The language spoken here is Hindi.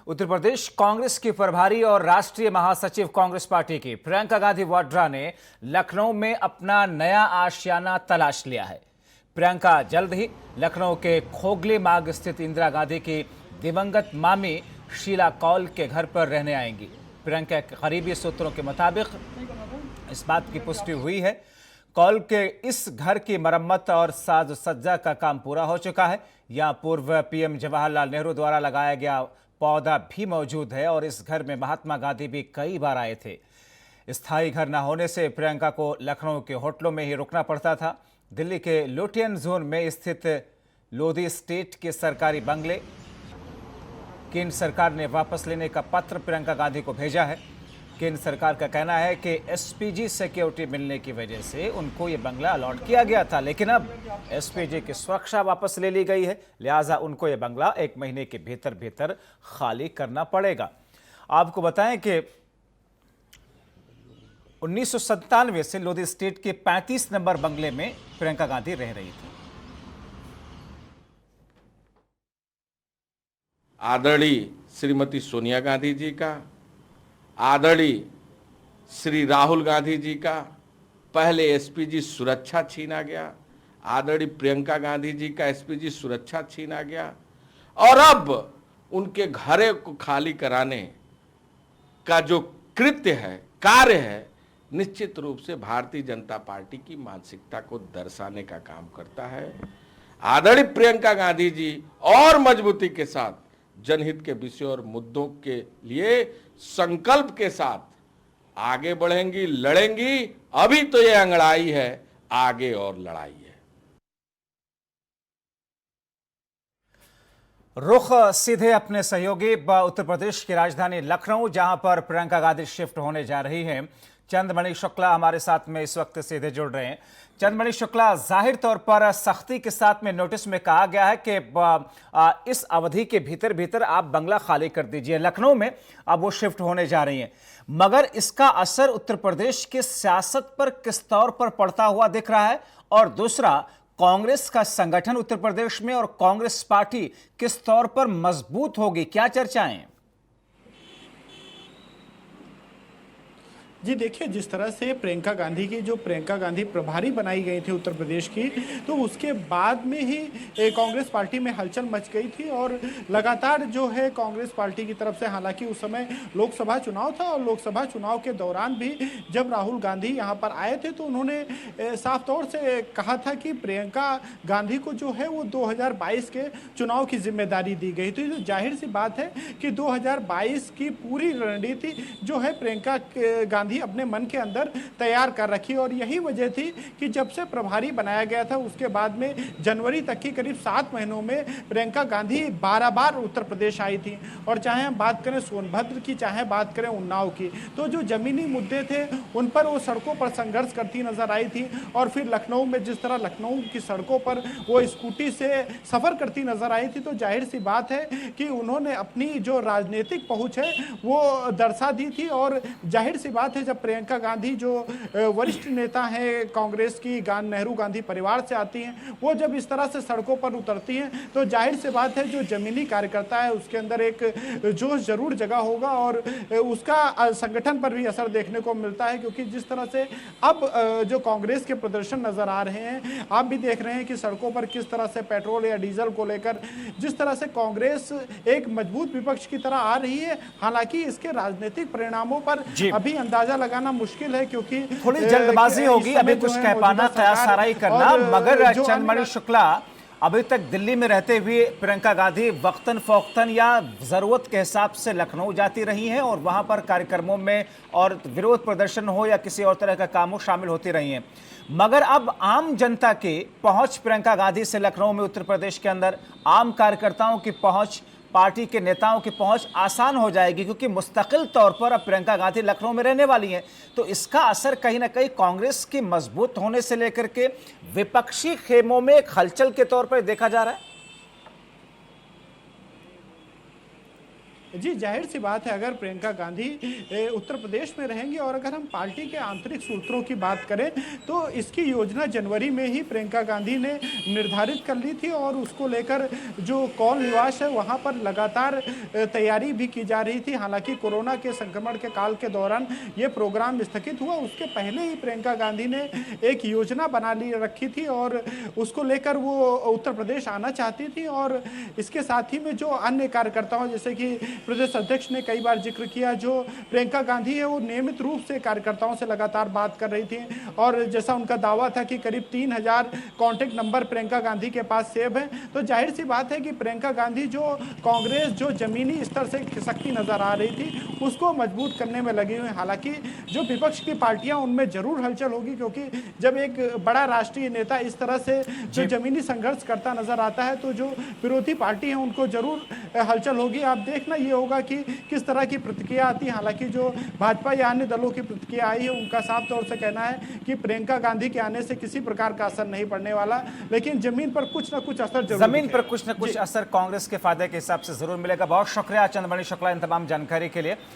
उत्तर प्रदेश कांग्रेस की प्रभारी और राष्ट्रीय महासचिव कांग्रेस पार्टी की प्रियंका गांधी वाड्रा ने लखनऊ में अपना नया आशियाना तलाश लिया है। प्रियंका जल्द ही लखनऊ के खोगली मार्ग स्थित इंदिरा गांधी की दिवंगत मामी शीला कौल के घर पर रहने आएंगी। प्रियंका के करीबी सूत्रों के मुताबिक इस बात की पुष्टि हुई है। कौल के इस घर की मरम्मत और साज सज्जा का काम पूरा हो चुका है। यहाँ पूर्व पीएम जवाहरलाल नेहरू द्वारा लगाया गया पौधा भी मौजूद है और इस घर में महात्मा गांधी भी कई बार आए थे। स्थायी घर न होने से प्रियंका को लखनऊ के होटलों में ही रुकना पड़ता था। दिल्ली के लोटियन जोन में स्थित लोधी स्टेट के सरकारी बंगले केंद्र सरकार ने वापस लेने का पत्र प्रियंका गांधी को भेजा है। केंद्र सरकार का कहना है कि एसपीजी सिक्योरिटी मिलने की वजह से उनको ये बंगला अलॉट किया गया था, लेकिन अब एसपीजी की सुरक्षा वापस ले ली गई है, लिहाजा उनको ये बंगला 1 महीने के भीतर खाली करना पड़ेगा। आपको बताएं कि 1997 से लोधी स्टेट के 35 नंबर बंगले में प्रियंका गांधी रह रही थी। आदरणीय श्रीमती सोनिया गांधी जी का, आदरणीय श्री राहुल गांधी जी का पहले एसपीजी सुरक्षा छीना गया, आदरणीय प्रियंका गांधी जी का एसपीजी सुरक्षा छीना गया और अब उनके घरे को खाली कराने का जो कृत्य है, कार्य है, निश्चित रूप से भारतीय जनता पार्टी की मानसिकता को दर्शाने का काम करता है। आदरणीय प्रियंका गांधी जी और मजबूती के साथ जनहित के विषय और मुद्दों के लिए संकल्प के साथ आगे बढ़ेंगी, लड़ेंगी। अभी तो ये अंगड़ाई है, आगे और लड़ाई है। रुख सीधे अपने सहयोगी उत्तर प्रदेश की राजधानी लखनऊ, जहां पर प्रियंका गांधी शिफ्ट होने जा रही हैं। चंद्रमणि शुक्ला हमारे साथ में इस वक्त सीधे जुड़ रहे हैं। चंद्रमणि शुक्ला, जाहिर तौर पर सख्ती के साथ में नोटिस में कहा गया है कि इस अवधि के भीतर आप बंगला खाली कर दीजिए। लखनऊ में अब वो शिफ्ट होने जा रही हैं, मगर इसका असर उत्तर प्रदेश की सियासत पर किस तौर पर पड़ता हुआ दिख रहा है? और दूसरा, कांग्रेस का संगठन उत्तर प्रदेश में और कांग्रेस पार्टी किस तौर पर मजबूत होगी, क्या चर्चाएं? जी देखिए, जिस तरह से प्रियंका गांधी प्रभारी बनाई गई थी उत्तर प्रदेश की, तो उसके बाद में ही कांग्रेस पार्टी में हलचल मच गई थी और लगातार जो है कांग्रेस पार्टी की तरफ से, हालांकि उस समय लोकसभा चुनाव था और लोकसभा चुनाव के दौरान भी जब राहुल गांधी यहां पर आए थे तो उन्होंने साफ तौर से कहा था कि प्रियंका गांधी को जो है वो 2022 के चुनाव की जिम्मेदारी दी गई थी। तो जाहिर सी बात है कि 2022 की पूरी रणनीति जो है प्रियंका गांधी अपने मन के अंदर तैयार कर रखी और यही वजह थी कि जब से प्रभारी बनाया गया था उसके बाद में जनवरी तक की करीब 7 महीनों में प्रियंका गांधी 12 बार उत्तर प्रदेश आई थी। और चाहे हम बात करें सोनभद्र की, चाहे बात करें उन्नाव की, तो जो जमीनी मुद्दे थे उन पर वो सड़कों पर संघर्ष करती नजर आई थी। और फिर लखनऊ में जिस तरह लखनऊ की सड़कों पर वो स्कूटी से सफर करती नजर आई थी, तो जाहिर सी बात है कि उन्होंने अपनी जो राजनीतिक पहुंच है वो दर्शा दी थी। और जाहिर सी बात है, जब प्रियंका गांधी जो वरिष्ठ नेता है कांग्रेस की, नेहरू गांधी परिवार से आती हैं, वो जब इस तरह से सड़कों पर उतरती हैं तो जाहिर सी बात है जो जमीनी कार्यकर्ता है उसके अंदर एक जोश जरूर जगा होगा और उसका संगठन पर भी असर देखने को मिलता है। क्योंकि जिस तरह से अब जो कांग्रेस के प्रदर्शन नजर आ रहे हैं, आप भी देख रहे हैं कि सड़कों पर किस तरह से पेट्रोल या डीजल को लेकर जिस तरह से कांग्रेस एक मजबूत विपक्ष की तरह आ रही है। हालांकि इसके राजनीतिक परिणामों पर अभी अंदाजा लगाना मुश्किल है, क्योंकि थोड़ी जल्दबाजी होगी अभी कुछ कह पाना, तैयारी करना। मगर चंद्रमणि शुक्ला, अभी तक दिल्ली में रहते हुए प्रियंका गांधी वक्तन फौक्तन या जरूरत के हिसाब से लखनऊ जाती रही हैं और वहां पर कार्यक्रमों में और विरोध प्रदर्शन हो या किसी और तरह का काम हो शामिल होती रही हैं। मगर अब आम जनता की पहुंच प्रियंका गांधी से लखनऊ में, उत्तर प्रदेश के अंदर आम कार्यकर्ताओं की पहुंच, पार्टी के नेताओं की पहुंच आसान हो जाएगी, क्योंकि मुस्तकिल तौर पर अब प्रियंका गांधी लखनऊ में रहने वाली हैं। तो इसका असर कहीं ना कहीं कांग्रेस की मजबूत होने से लेकर के विपक्षी खेमों में एक हलचल के तौर पर देखा जा रहा है। जी, जाहिर सी बात है, अगर प्रियंका गांधी उत्तर प्रदेश में रहेंगी और अगर हम पार्टी के आंतरिक सूत्रों की बात करें तो इसकी योजना जनवरी में ही प्रियंका गांधी ने निर्धारित कर ली थी और उसको लेकर जो कौल निवास है वहां पर लगातार तैयारी भी की जा रही थी। हालांकि कोरोना के संक्रमण के काल के दौरान ये प्रोग्राम स्थगित हुआ, उसके पहले ही प्रियंका गांधी ने एक योजना बना ली रखी थी और उसको लेकर वो उत्तर प्रदेश आना चाहती थी। और इसके साथ ही में जो अन्य कार्यकर्ताओं, जैसे कि प्रदेश अध्यक्ष ने कई बार जिक्र किया, जो प्रियंका गांधी है वो नियमित रूप से कार्यकर्ताओं से लगातार बात कर रही थी और जैसा उनका दावा था कि करीब 3000 कॉन्टैक्ट नंबर प्रियंका गांधी के पास सेव है। तो जाहिर सी बात है कि प्रियंका गांधी जो कांग्रेस जो जमीनी स्तर से खिसकती नजर आ रही थी उसको मजबूत करने में लगी हुई। हालांकि जो विपक्ष की पार्टियां उनमें जरूर हलचल होगी, क्योंकि जब एक बड़ा राष्ट्रीय नेता इस तरह से जो जमीनी संघर्ष करता नजर आता है तो जो विरोधी पार्टी है उनको जरूर हलचल होगी। आप देखना ये होगा कि किस तरह की प्रतिक्रिया आती है। हालांकि जो भाजपा या अन्य दलों की प्रतिक्रिया आई है उनका साफ तौर से कहना है कि प्रियंका गांधी के आने से किसी प्रकार का असर नहीं पड़ने वाला, लेकिन जमीन पर कुछ ना कुछ असर जरूर जमीन पर कुछ न कुछ असर कांग्रेस के फायदे के हिसाब से जरूर मिलेगा। बहुत शुक्रिया चंद्रमणि शुक्ला इन तमाम जानकारी के लिए।